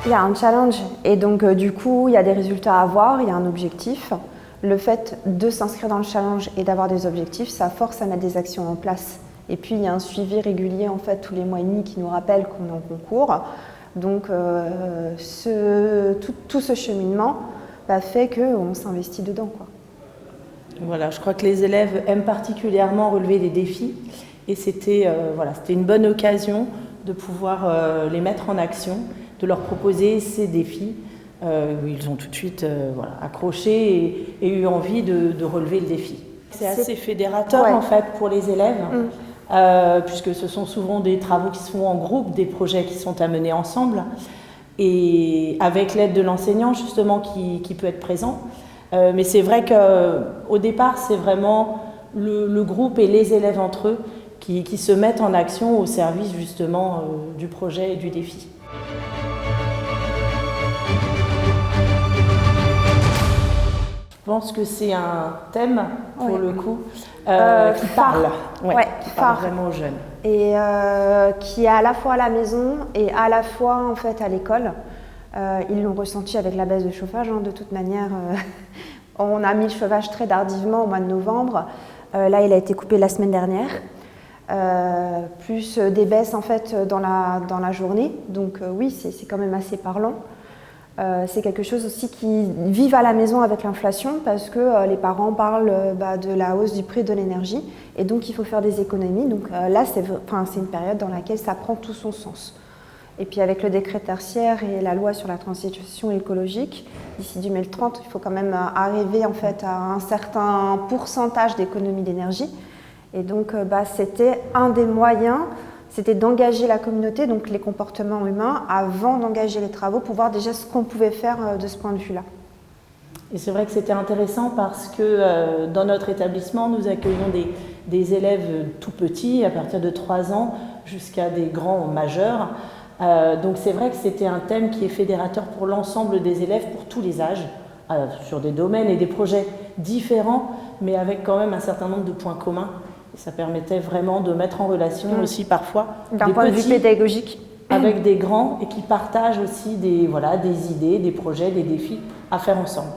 Il y a un challenge et donc du coup il y a des résultats à avoir, il y a un objectif. Le fait de s'inscrire dans le challenge et d'avoir des objectifs, ça force à mettre des actions en place. Et puis il y a un suivi régulier en fait tous les mois et demi qui nous rappelle qu'on est en concours. Donc tout ce cheminement fait qu'on s'investit dedans, quoi. Voilà, je crois que les élèves aiment particulièrement relever des défis et c'était une bonne occasion de pouvoir les mettre en action, de leur proposer ces défis. Ils ont tout de suite accroché et eu envie de relever le défi. C'est assez fédérateur en fait pour les élèves, puisque ce sont souvent des travaux qui se font en groupe, des projets qui sont à mener ensemble, et avec l'aide de l'enseignant justement qui peut être présent. Mais c'est vrai qu'au départ, c'est vraiment le groupe et les élèves entre eux qui se mettent en action au service justement du projet et du défi. Je pense que c'est un thème, pour le coup, qui parle, qui parle vraiment aux jeunes. Et qui est à la fois à la maison et à la fois en fait à l'école. Ils l'ont ressenti avec la baisse de chauffage, de toute manière. On a mis le chauffage très tardivement au mois de novembre. Là, il a été coupé la semaine dernière. Plus des baisses en fait dans la journée. Donc oui, c'est quand même assez parlant. C'est quelque chose aussi qui vivent à la maison avec l'inflation parce que les parents parlent de la hausse du prix de l'énergie et donc il faut faire des économies. Donc là, c'est une période dans laquelle ça prend tout son sens. Et puis avec le décret tertiaire et la loi sur la transition écologique, d'ici 2030, il faut quand même arriver en fait à un certain pourcentage d'économie d'énergie. Et donc c'était un des moyens, c'était d'engager la communauté, donc les comportements humains, avant d'engager les travaux, pour voir déjà ce qu'on pouvait faire de ce point de vue-là. Et c'est vrai que c'était intéressant parce que dans notre établissement, nous accueillons des élèves tout petits, à partir de 3 ans, jusqu'à des grands majeurs. Donc c'est vrai que c'était un thème qui est fédérateur pour l'ensemble des élèves, pour tous les âges, sur des domaines et des projets différents, mais avec quand même un certain nombre de points communs. Et ça permettait vraiment de mettre en relation aussi parfois d'un point de vue pédagogique avec des grands et qui partagent aussi des idées, des projets, des défis à faire ensemble.